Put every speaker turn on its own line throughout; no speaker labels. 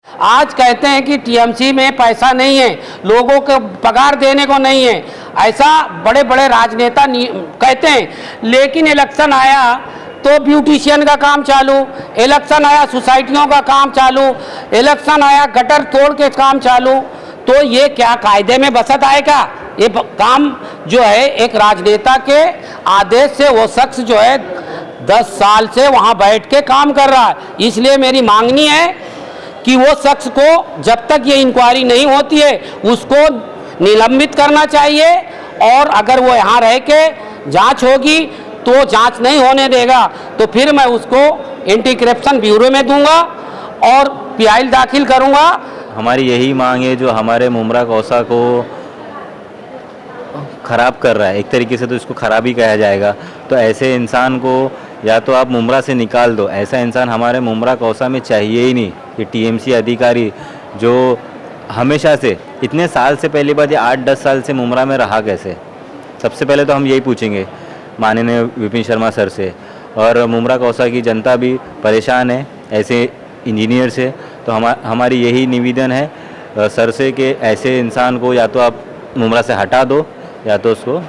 आज कहते हैं कि टीएमसी में पैसा नहीं है, लोगों को पगार देने को नहीं है, ऐसा बड़े बड़े राजनेता कहते हैं। लेकिन इलेक्शन आया तो ब्यूटिशियन का काम चालू, इलेक्शन आया सोसाइटियों का काम चालू, इलेक्शन आया गटर तोड़ के काम चालू। तो ये क्या कायदे में बसत आएगा? ये काम जो है एक राजनेता के आदेश से वो शख्स जो है 10 साल से वहाँ बैठ के काम कर रहा है। इसलिए मेरी मांगनी है कि वो शख्स को जब तक ये इंक्वायरी नहीं होती है उसको निलंबित करना चाहिए, और अगर वो यहाँ रह के जाँच होगी तो जांच नहीं होने देगा तो फिर मैं उसको एंटी करप्शन ब्यूरो में दूंगा और पीआई दाखिल करूंगा।
हमारी यही मांग है, जो हमारे मुमरा कौसा को ख़राब कर रहा है, एक तरीके से तो इसको ख़राब ही कहा जाएगा, तो ऐसे इंसान को या तो आप मुमरा से निकाल दो। ऐसा इंसान हमारे मुमरा कौसा में चाहिए ही नहीं। कि टीएमसी अधिकारी जो हमेशा से इतने साल से, पहली बात ये 8-10 साल से मुमरा में रहा कैसे, सबसे पहले तो हम यही पूछेंगे माननीय विपिन शर्मा सर से। और मुमरा कौसा की जनता भी परेशान है ऐसे इंजीनियर से। तो हमारी यही निवेदन है सर से कि ऐसे इंसान को या तो आप मुमरा से हटा दो या तो उसको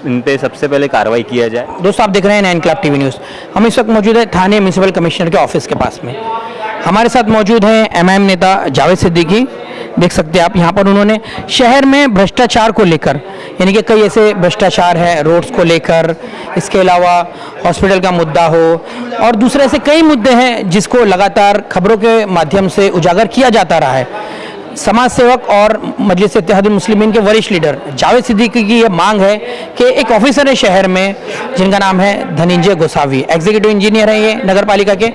इन पे सबसे पहले कार्रवाई किया जाए।
दोस्तों, आप देख रहे हैं 9 क्लब टीवी न्यूज़। हम इस वक्त मौजूद है थाने म्यूनिसिपल कमिश्नर के ऑफिस के पास में। हमारे साथ मौजूद हैं एमआईएम नेता जावेद सिद्दीकी। देख सकते हैं आप, यहाँ पर उन्होंने शहर में भ्रष्टाचार को लेकर, यानी कि कई ऐसे भ्रष्टाचार है रोड्स को लेकर, इसके अलावा हॉस्पिटल का मुद्दा हो और दूसरे ऐसे कई मुद्दे हैं जिसको लगातार खबरों के माध्यम से उजागर किया जाता रहा है। समाज सेवक और मजलिस इत्तेहादुल मुस्लिमीन के वरिष्ठ लीडर जावेद सिद्दीकी की यह मांग है कि एक ऑफिसर है शहर में जिनका नाम है धनंजय गोसावी, एग्जीक्यूटिव इंजीनियर है ये नगर पालिका के।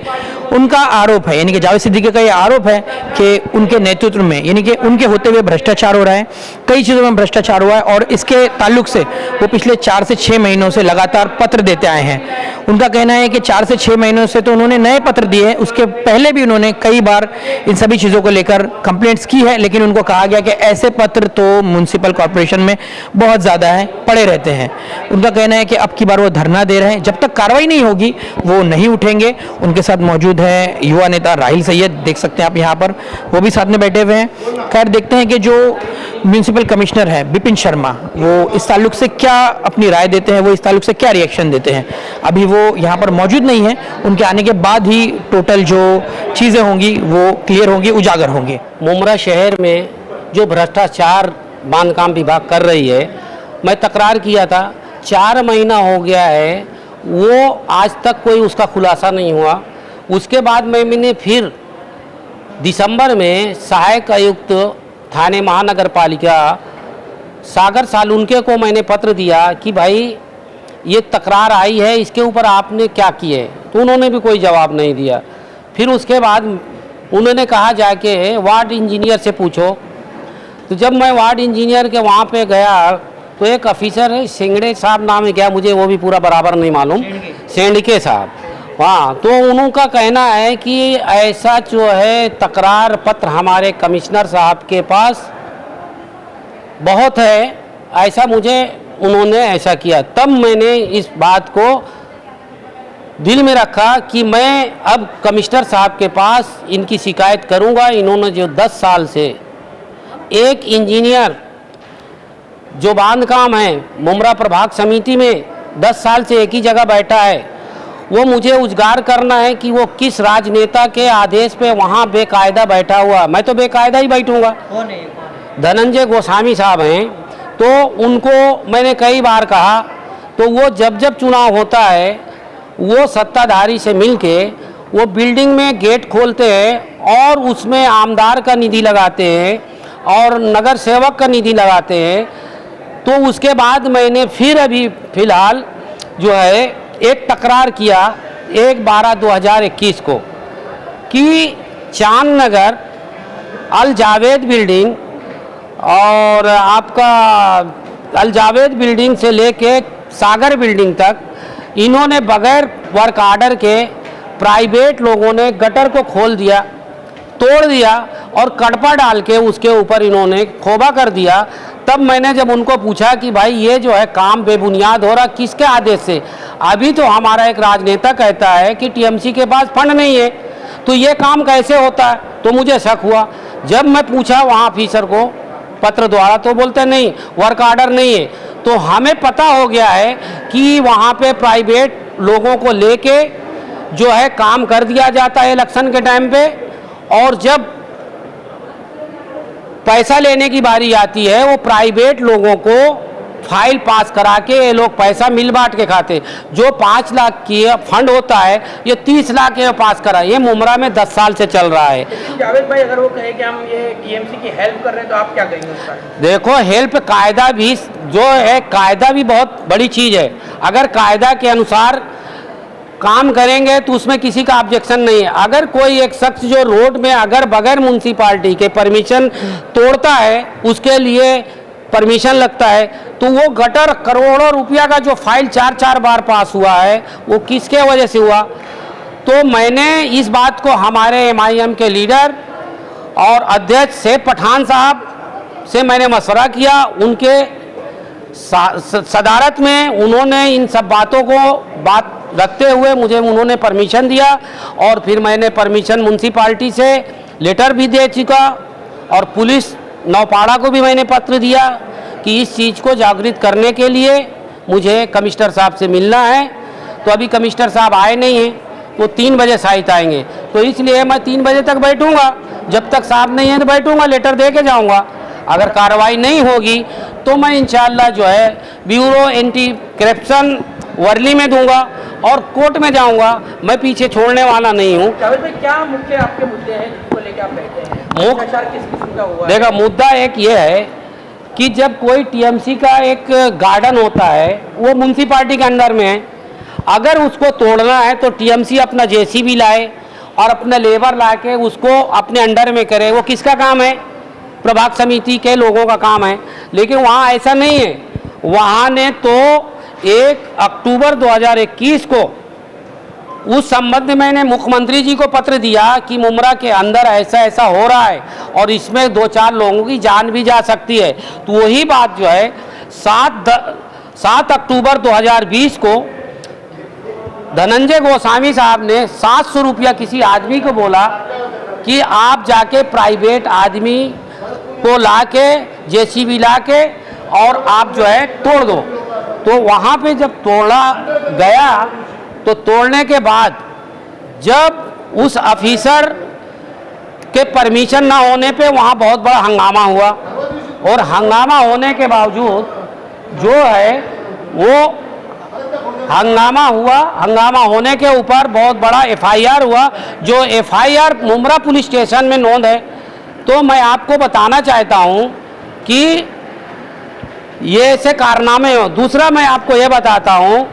उनका आरोप है, यानी कि जावेद सिद्दीकी का ये आरोप है कि उनके नेतृत्व में, यानी कि उनके होते हुए भ्रष्टाचार हो रहा है, कई चीज़ों में भ्रष्टाचार हुआ है और इसके ताल्लुक से वो पिछले 4 से 6 महीनों से लगातार पत्र देते आए हैं। उनका कहना है कि 4 से 6 महीनों से तो उन्होंने नए पत्र दिए हैं, उसके पहले भी उन्होंने कई बार इन सभी चीज़ों को लेकर कंप्लेंट्स की है, लेकिन उनको कहा गया कि ऐसे पत्र तो म्युनिसिपल कॉर्पोरेशन में बहुत ज़्यादा है, पड़े रहते हैं। उनका कहना है कि अब की बार वो धरना दे रहे हैं, जब तक कार्रवाई नहीं होगी वो नहीं उठेंगे। उनके साथ मौजूद है युवा नेता राहिल सैयद, देख सकते हैं आप यहाँ पर, वो भी साथ में बैठे हुए हैं। खैर, देखते हैं कि जो म्यूनिसिपल कमिश्नर है विपिन शर्मा, वो इस ताल्लुक से क्या अपनी राय देते हैं, वो इस ताल्लुक से क्या रिएक्शन देते हैं। अभी वो यहाँ पर मौजूद नहीं है, उनके आने के बाद ही टोटल जो चीज़ें होंगी वो क्लियर होंगी, उजागर होंगी।
मुमरा शहर में जो भ्रष्टाचार बांधकाम विभाग कर रही है, मैं तकरार किया था, 4 महीना हो गया है, वो आज तक कोई उसका खुलासा नहीं हुआ। उसके बाद मैंने फिर दिसंबर में सहायक आयुक्त थाने महानगर पालिका सागर सालुनके को मैंने पत्र दिया कि भाई ये तकरार आई है, इसके ऊपर आपने क्या किए, तो उन्होंने भी कोई जवाब नहीं दिया। फिर उसके बाद उन्होंने कहा जाके वार्ड इंजीनियर से पूछो। तो जब मैं वार्ड इंजीनियर के वहाँ पे गया तो एक ऑफिसर है, सिंगड़े साहब नाम है क्या, मुझे वो भी पूरा बराबर नहीं मालूम, सेंडके साहब, हाँ, तो उनका कहना है कि ऐसा जो है तकरार पत्र हमारे कमिश्नर साहब के पास बहुत है, ऐसा मुझे उन्होंने ऐसा किया। तब मैंने इस बात को दिल में रखा कि मैं अब कमिश्नर साहब के पास इनकी शिकायत करूंगा। इन्होंने जो 10 साल से एक इंजीनियर जो बांधकाम है मुमरा प्रभाग समिति में 10 साल से एक ही जगह बैठा है, वो मुझे उजागर करना है कि वो किस राजनेता के आदेश पे वहाँ बेकायदा बैठा हुआ। मैं तो बेकायदा ही बैठूंगा। धनंजय गोस्वामी साहब हैं, तो उनको मैंने कई बार कहा, तो वो जब जब चुनाव होता है वो सत्ताधारी से मिलके वो बिल्डिंग में गेट खोलते हैं और उसमें आमदार का निधि लगाते हैं और नगर सेवक का निधि लगाते हैं। तो उसके बाद मैंने फिर अभी फ़िलहाल जो है एक तकरार किया 1/12/2021 को कि चांद नगर अल जावेद बिल्डिंग और आपका अल जावेद बिल्डिंग से लेके सागर बिल्डिंग तक इन्होंने बगैर वर्क आर्डर के प्राइवेट लोगों ने गटर को खोल दिया, तोड़ दिया और कड़पा डाल के उसके ऊपर इन्होंने खोबा कर दिया। तब मैंने जब उनको पूछा कि भाई ये जो है काम बेबुनियाद हो रहा, किसके आदेश से? अभी तो हमारा एक राजनेता कहता है कि टीएमसी के पास फंड नहीं है, तो ये काम कैसे होता है, तो मुझे शक हुआ। जब मैं पूछा वहाँ ऑफिसर को पत्र द्वारा, तो बोलते नहीं, वर्क ऑर्डर नहीं है। तो हमें पता हो गया है कि वहाँ पे प्राइवेट लोगों को लेके जो है काम कर दिया जाता है इलेक्शन के टाइम पे, और जब पैसा लेने की बारी आती है वो प्राइवेट लोगों को फाइल पास करा के ये लोग पैसा मिल बांट के खाते। जो 5 लाख की फंड होता है ये 30 लाख के पास करा। ये मुमरा में 10 साल से चल रहा है।
जावेद भाई, अगर वो कहे कि हम ये टीएमसी की हेल्प कर रहे हैं तो आप क्या कहेंगे उसका?
देखो, हेल्प कायदा भी जो है, कायदा भी बहुत बड़ी चीज़ है। अगर कायदा के अनुसार काम करेंगे तो उसमें किसी का ऑब्जेक्शन नहीं है। अगर कोई एक शख्स जो रोड में अगर बगैर म्युनिसिपालिटी के परमिशन तोड़ता है, उसके लिए परमिशन लगता है, तो वो गटर करोड़ों रुपया का जो फाइल 4-4 बार पास हुआ है वो किसके वजह से हुआ। तो मैंने इस बात को हमारे MIM के लीडर और अध्यक्ष सेफ पठान साहब से मैंने मशवरा किया। उनके सदारत में उन्होंने इन सब बातों को बात रखते हुए मुझे उन्होंने परमिशन दिया, और फिर मैंने परमिशन म्युनिसिपालिटी से लेटर भी दे चुका, और पुलिस नौपाड़ा को भी मैंने पत्र दिया कि इस चीज़ को जागृत करने के लिए मुझे कमिश्नर साहब से मिलना है। तो अभी कमिश्नर साहब आए नहीं हैं, वो 3 बजे शायद आएंगे, तो इसलिए मैं 3 बजे तक बैठूंगा। जब तक साहब नहीं है तो बैठूंगा, लेटर दे के जाऊँगा। अगर कार्रवाई नहीं होगी तो मैं इंशाअल्लाह जो है ब्यूरो एंटी करप्शन वर्ली में दूंगा और कोर्ट में जाऊंगा। मैं पीछे छोड़ने वाला नहीं हूँ।
जावेद भाई, क्या मुख्य आपके मुद्दे हैं जिसको लेकर आप बैठे हैं? भ्रष्टाचार किस किस्म का हुआ है?
देखा, मुद्दा एक ये है कि जब कोई टीएमसी का एक गार्डन होता है वो म्युनिसिपालिटी के अंडर में है, अगर उसको तोड़ना है तो टीएमसी अपना जेसीबी लाए और अपना लेबर ला के उसको अपने अंडर में करे। वो किसका काम है? प्रभाग समिति के लोगों का काम है। लेकिन वहाँ ऐसा नहीं है। वहाँ ने तो 1 अक्टूबर 2021 को उस संबंध में मैंने मुख्यमंत्री जी को पत्र दिया कि मुमरा के अंदर ऐसा ऐसा हो रहा है और इसमें 2-4 लोगों की जान भी जा सकती है। तो वही बात जो है 7 अक्टूबर 2020 को धनंजय गोस्वामी साहब ने 700 रुपया किसी आदमी को बोला कि आप जाके प्राइवेट आदमी को लाके जेसीबी लाके और आप जो है तोड़ दो। तो वहाँ पे जब तोड़ा गया तो तोड़ने के बाद जब उस ऑफिसर के परमिशन ना होने पे वहाँ बहुत बड़ा हंगामा हुआ, और हंगामा होने के बावजूद जो है वो हंगामा हुआ। हंगामा होने के ऊपर बहुत बड़ा FIR हुआ, जो FIR मुमरा पुलिस स्टेशन में नोंद है। तो मैं आपको बताना चाहता हूँ कि ये ऐसे कारनामे हो। दूसरा मैं आपको ये बताता हूँ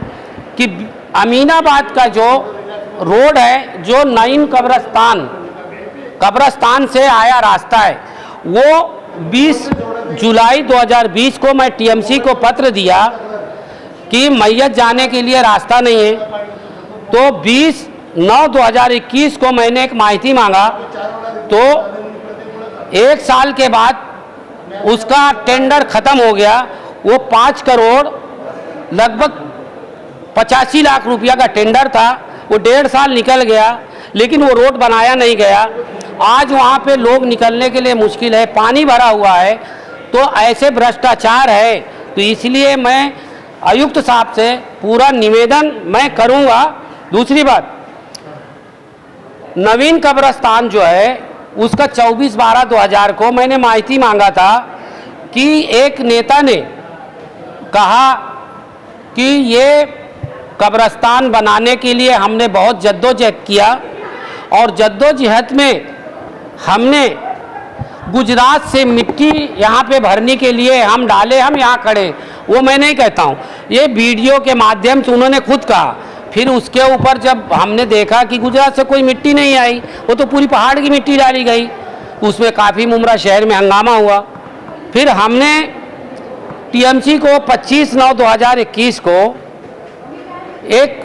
कि अमीनाबाद का जो रोड है, जो नईम कब्रस्तान से आया रास्ता है, वो 20 जुलाई 2020 को मैं टीएमसी को पत्र दिया कि मैयत जाने के लिए रास्ता नहीं है। तो 20/9/2021 को मैंने एक माहिती मांगा, तो 1 साल के बाद उसका टेंडर ख़त्म हो गया। वो 5 करोड़ लगभग 85 लाख रुपया का टेंडर था। वो 1.5 साल निकल गया, लेकिन वो रोड बनाया नहीं गया। आज वहाँ पे लोग निकलने के लिए मुश्किल है, पानी भरा हुआ है। तो ऐसे भ्रष्टाचार है। तो इसलिए मैं आयुक्त साहब से पूरा निवेदन मैं करूँगा। दूसरी बात, नवीन कब्रस्तान जो है उसका 24/12/2000 को मैंने माहिती मांगा था कि एक नेता ने कहा कि ये कब्रस्तान बनाने के लिए हमने बहुत जद्दोजहद किया, और जद्दोजहद में हमने गुजरात से मिट्टी यहाँ पे भरने के लिए हम डाले, हम यहाँ खड़े। वो मैं नहीं कहता हूँ, ये वीडियो के माध्यम से उन्होंने खुद कहा। फिर उसके ऊपर जब हमने देखा कि गुजरात से कोई मिट्टी नहीं आई, वो तो पूरी पहाड़ की मिट्टी डाली गई, उसमें काफ़ी मुमरा शहर में हंगामा हुआ। फिर हमने टीएमसी को 25/9/2021 को एक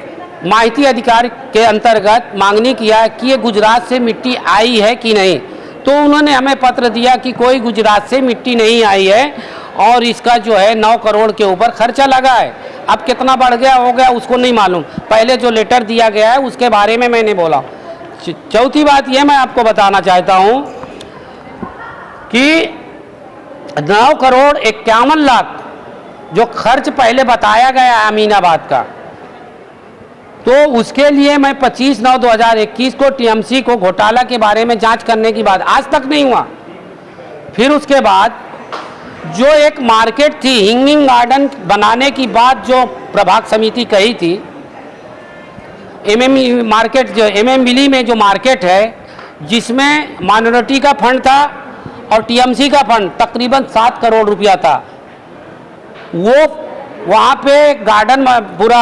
माहिती अधिकार के अंतर्गत मांगनी किया कि ये गुजरात से मिट्टी आई है कि नहीं। तो उन्होंने हमें पत्र दिया कि कोई गुजरात से मिट्टी नहीं आई है, और इसका जो है 9 करोड़ के ऊपर खर्चा लगा है। अब कितना बढ़ गया हो गया उसको नहीं मालूम। पहले जो लेटर दिया गया है उसके बारे में मैंने बोला चौथी बात यह मैं आपको बताना चाहता हूं कि 9 करोड़ 51 लाख जो खर्च पहले बताया गया है अमीनाबाद का, तो उसके लिए मैं 25/9/2021 को टीएमसी को घोटाला के बारे में जांच करने की बात आज तक नहीं हुआ। फिर उसके बाद जो एक मार्केट थी हिंगिंग गार्डन बनाने की बात जो प्रभाग समिति कही थी, मार्केट जो विली में जो मार्केट है जिसमें माइनॉरिटी का फंड था और टीएमसी का फंड तकरीबन 7 करोड़ रुपया था, वो वहाँ पे गार्डन पूरा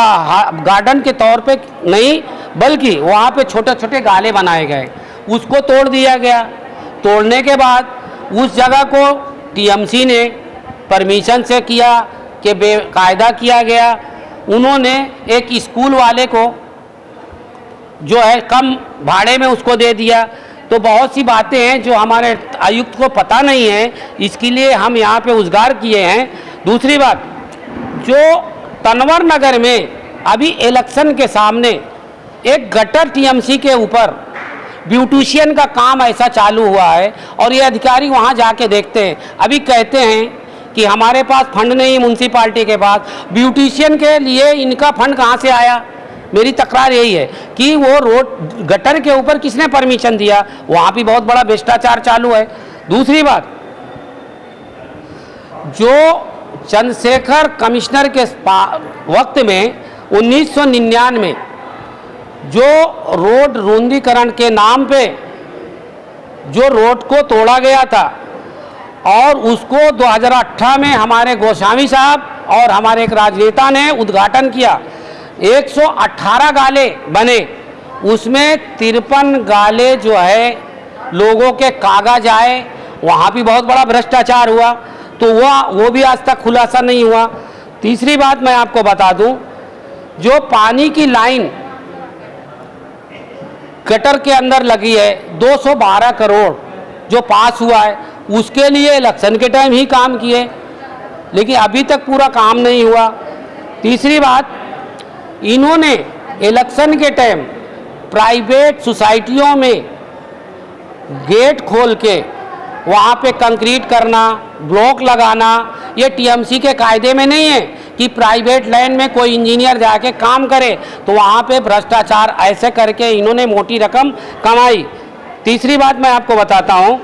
गार्डन के तौर पे नहीं बल्कि वहाँ पे छोटे छोटे गाले बनाए गए, उसको तोड़ दिया गया। तोड़ने के बाद उस जगह को टीएमसी ने परमिशन से किया कि बेकायदा किया गया। उन्होंने एक स्कूल वाले को जो है कम भाड़े में उसको दे दिया। तो बहुत सी बातें हैं जो हमारे आयुक्त को पता नहीं है, इसके लिए हम यहाँ पे उद्गार किए हैं। दूसरी बात, जो तनवर नगर में अभी इलेक्शन के सामने एक गटर टीएमसी के ऊपर ब्यूटिशियन का काम ऐसा चालू हुआ है और ये अधिकारी वहाँ जाके देखते हैं, अभी कहते हैं कि हमारे पास फंड नहीं है म्यूनसिपाल्टी के पास, ब्यूटिशियन के लिए इनका फंड कहाँ से आया। मेरी तकरार यही है कि वो रोड गटर के ऊपर किसने परमिशन दिया, वहाँ भी बहुत बड़ा भ्रष्टाचार चालू है। दूसरी बात, जो चंद्रशेखर कमिश्नर के वक्त में 1999 जो रोड रुंदीकरण के नाम पे जो रोड को तोड़ा गया था और उसको 2018 में हमारे गोस्वामी साहब और हमारे एक राजनेता ने उद्घाटन किया, 118 गाले बने, उसमें 53 गाले जो है लोगों के कागज आए, वहाँ भी बहुत बड़ा भ्रष्टाचार हुआ, तो वो भी आज तक खुलासा नहीं हुआ। तीसरी बात मैं आपको बता दूं, जो पानी की लाइन गटर के अंदर लगी है 212 करोड़ जो पास हुआ है, उसके लिए इलेक्शन के टाइम ही काम किए, लेकिन अभी तक पूरा काम नहीं हुआ। तीसरी बात, इन्होंने इलेक्शन के टाइम प्राइवेट सोसाइटियों में गेट खोल के वहाँ पे कंक्रीट करना, ब्लॉक लगाना, ये टीएमसी के कायदे में नहीं है कि प्राइवेट लैंड में कोई इंजीनियर जाके काम करे, तो वहाँ पे भ्रष्टाचार ऐसे करके इन्होंने मोटी रकम कमाई। तीसरी बात मैं आपको बताता हूँ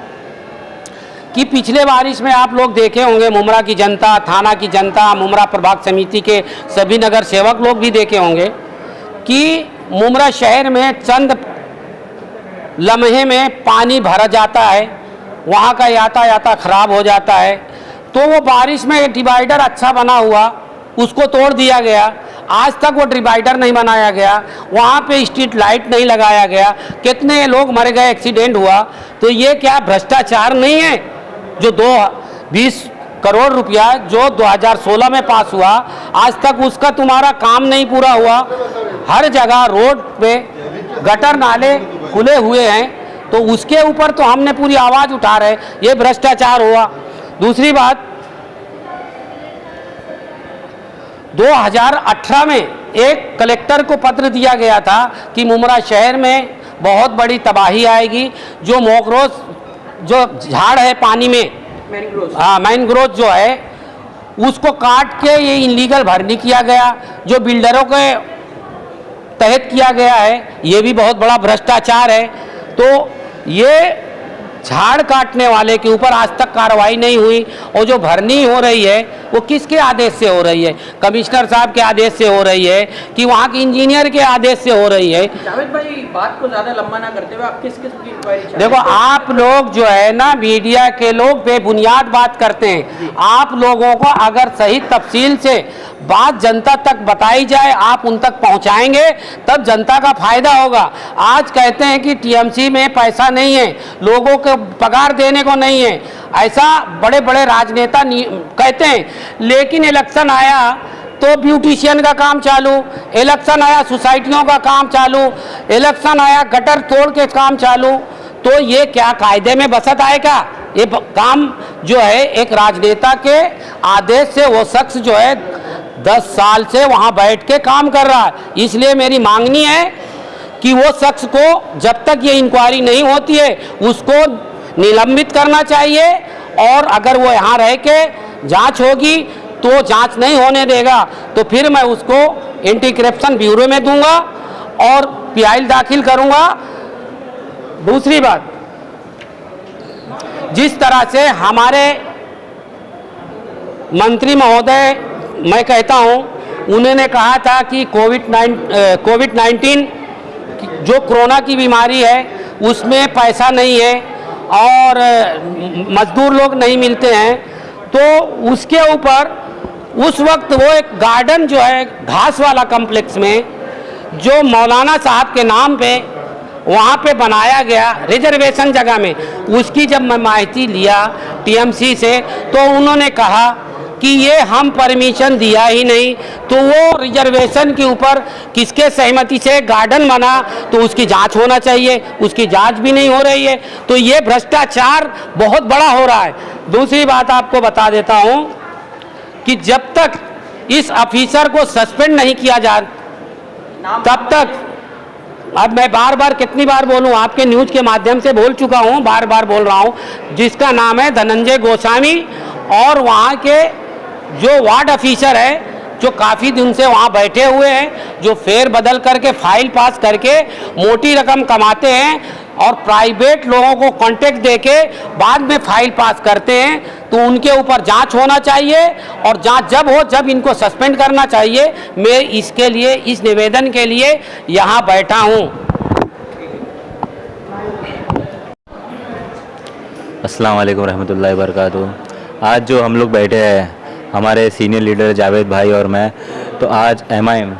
कि पिछले बारिश में आप लोग देखे होंगे, मुमरा की जनता, थाना की जनता, मुमरा प्रभाग समिति के सभी नगर सेवक लोग भी देखे होंगे कि मुमरा शहर में चंद लम्हे में पानी भरा जाता है, वहाँ का यातायात खराब हो जाता है। तो वो बारिश में एक डिवाइडर अच्छा बना हुआ उसको तोड़ दिया गया, आज तक वो डिवाइडर नहीं बनाया गया, वहाँ पे स्ट्रीट लाइट नहीं लगाया गया, कितने लोग मर गए, एक्सीडेंट हुआ। तो ये क्या भ्रष्टाचार नहीं है? जो 20 करोड़ रुपया जो 2016 में पास हुआ, आज तक उसका तुम्हारा काम नहीं पूरा हुआ। हर जगह रोड पे गटर नाले खुले हुए हैं, तो उसके ऊपर तो हमने पूरी आवाज़ उठा रहे, ये भ्रष्टाचार हुआ। दूसरी बात, 2018 में एक कलेक्टर को पत्र दिया गया था कि मुमरा शहर में बहुत बड़ी तबाही आएगी, जो मोगरोज जो झाड़ है पानी में, मैनग्रोव जो है उसको काट के ये इलीगल भरनी किया गया, जो बिल्डरों के तहत किया गया है, ये भी बहुत बड़ा भ्रष्टाचार है। तो ये झाड़ काटने वाले के ऊपर आज तक कार्रवाई नहीं हुई, और जो भरनी हो रही है वो किसके आदेश से हो रही है? कमिश्नर साहब के आदेश से हो रही है कि वहाँ के इंजीनियर के आदेश से हो रही है?
जावेद भाई, बात को ज़्यादा लंबा ना करते हुए आप किस किस्म की इंक्वायरी चाहते हैं?
देखो, आप लोग जो है ना, मीडिया के लोग बेबुनियाद बात करते हैं। आप लोगों को अगर सही तफसील से बात जनता तक बताई जाए, आप उन तक पहुंचाएंगे, तब जनता का फायदा होगा। आज कहते हैं कि टीएमसी में पैसा नहीं है, लोगों को पगार देने को नहीं है, ऐसा बड़े बड़े राजनेता कहते हैं, लेकिन इलेक्शन आया तो ब्यूटिशियन का काम चालू, इलेक्शन आया सोसाइटियों का काम चालू, इलेक्शन आया गटर तोड़ के काम चालू। तो ये क्या कायदे में बसत आएगा? ये काम जो है एक राजनेता के आदेश से वो शख्स जो है 10 साल से वहाँ बैठ के काम कर रहा है। इसलिए मेरी मांगनी है कि वो शख्स को जब तक ये इंक्वायरी नहीं होती है उसको निलंबित करना चाहिए, और अगर वो यहाँ रह के जांच होगी तो जांच नहीं होने देगा तो फिर मैं उसको एंटी करप्शन ब्यूरो में दूंगा और पीआई दाखिल करूंगा। दूसरी बात, जिस तरह से हमारे मंत्री महोदय, मैं कहता हूं, उन्होंने कहा था कि कोविड-19 जो कोरोना की बीमारी है उसमें पैसा नहीं है और मजदूर लोग नहीं मिलते हैं, तो उसके ऊपर उस वक्त वो एक गार्डन जो है घास वाला कॉम्प्लेक्स में जो मौलाना साहब के नाम पे वहाँ पे बनाया गया रिजर्वेशन जगह में, उसकी जब मैं माहिती लिया टीएमसी से तो उन्होंने कहा कि ये हम परमिशन दिया ही नहीं, तो वो रिजर्वेशन के ऊपर किसके सहमति से गार्डन बना तो उसकी जांच होना चाहिए, उसकी जांच भी नहीं हो रही है, तो ये भ्रष्टाचार बहुत बड़ा हो रहा है। दूसरी बात आपको बता देता हूँ कि जब तक इस ऑफिसर को सस्पेंड नहीं किया जा तब तक, अब मैं बार बार कितनी बार बोलूं, आपके न्यूज़ के माध्यम से बोल चुका हूं, बार बार बोल रहा हूं, जिसका नाम है धनंजय गोस्वामी, और वहां के जो वार्ड ऑफिसर है जो काफ़ी दिन से वहाँ बैठे हुए हैं, जो फेर बदल करके फाइल पास करके मोटी रकम कमाते हैं और प्राइवेट लोगों को कॉन्ट्रैक्ट देके बाद में फाइल पास करते हैं, तो उनके ऊपर जांच होना चाहिए और जांच जब हो जब इनको सस्पेंड करना चाहिए। मैं इसके लिए, इस निवेदन के लिए यहाँ बैठा हूँ।
अस्सलाम वालेकुम रहमतुल्लाहि व बरकातुहू। आज जो हम लोग बैठे हैं, हमारे सीनियर लीडर जावेद भाई और मैं, तो आज एमआईएम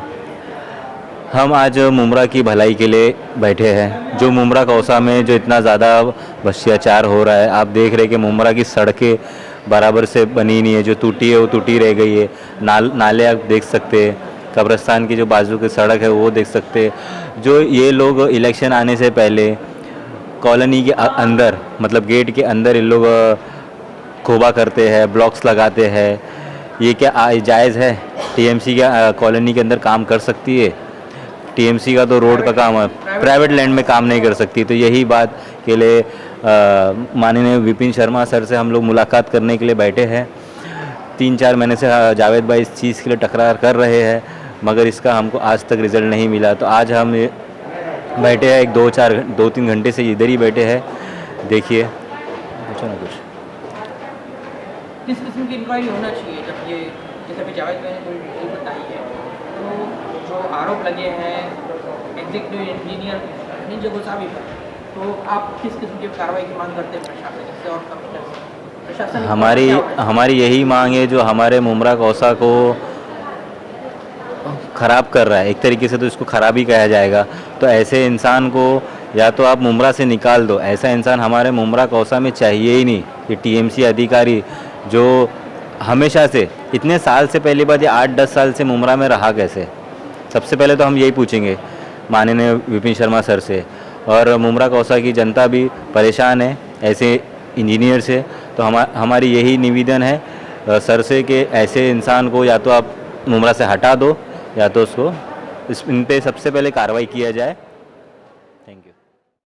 हम आज मुमरा की भलाई के लिए बैठे हैं। जो मुमरा कौसा में जो इतना ज़्यादा भ्रष्टाचार हो रहा है, आप देख रहे हैं कि मुमरा की सड़कें बराबर से बनी नहीं है, जो टूटी है वो टूटी रह गई है। नाले आप देख सकते हैं, कब्रिस्तान की जो बाजू की सड़क है वो देख सकते हैं। जो ये लोग इलेक्शन आने से पहले कॉलोनी के अंदर, मतलब गेट के अंदर ये लोग खोबा करते हैं, ब्लॉक्स लगाते हैं, ये क्या जायज़ है? टीएमसी क्या कॉलोनी के अंदर काम कर सकती है? टीएमसी का तो रोड का काम है, प्राइवेट लैंड में काम नहीं कर सकती। तो यही बात के लिए माननीय विपिन शर्मा सर से हम लोग मुलाकात करने के लिए बैठे हैं। 3-4 महीने से जावेद भाई इस चीज़ के लिए तकरार कर रहे हैं, मगर इसका हमको आज तक रिज़ल्ट नहीं मिला। तो आज हम बैठे हैं, 2-3 घंटे से इधर ही बैठे हैं। देखिए, पूछो ना कुछ।
किस किस्म की इंक्वायरी होना चाहिए जब ये, जैसे अभी जावेद भाई ने कोई डिटेल बताई है, तो जो आरोप लगे हैं एग्जीक्यूटिव इंजीनियर धनंजय गोस्वामी पर, तो आप किस किस्म की कार्रवाई की मांग करते हैं प्रशासन से और प्रशासन?
हमारी यही मांग है, जो हमारे मुमरा कौसा को ख़राब कर रहा है, एक तरीके से तो इसको ख़राब ही कहा जाएगा, तो ऐसे इंसान को या तो आप मुमरा से निकाल दो। ऐसा इंसान हमारे मुमरा कौसा में चाहिए ही नहीं। ये टीएमसी अधिकारी जो हमेशा से, इतने साल से, पहली बात ये 8-10 साल से मुमरा में रहा कैसे? सबसे पहले तो हम यही पूछेंगे माननीय विपिन शर्मा सर से। और मुमरा कौसा की जनता भी परेशान है ऐसे इंजीनियर से। तो हमारी यही निवेदन है सर से कि ऐसे इंसान को या तो आप मुमरा से हटा दो या तो उसको इन पे सबसे पहले कार्रवाई किया जाए।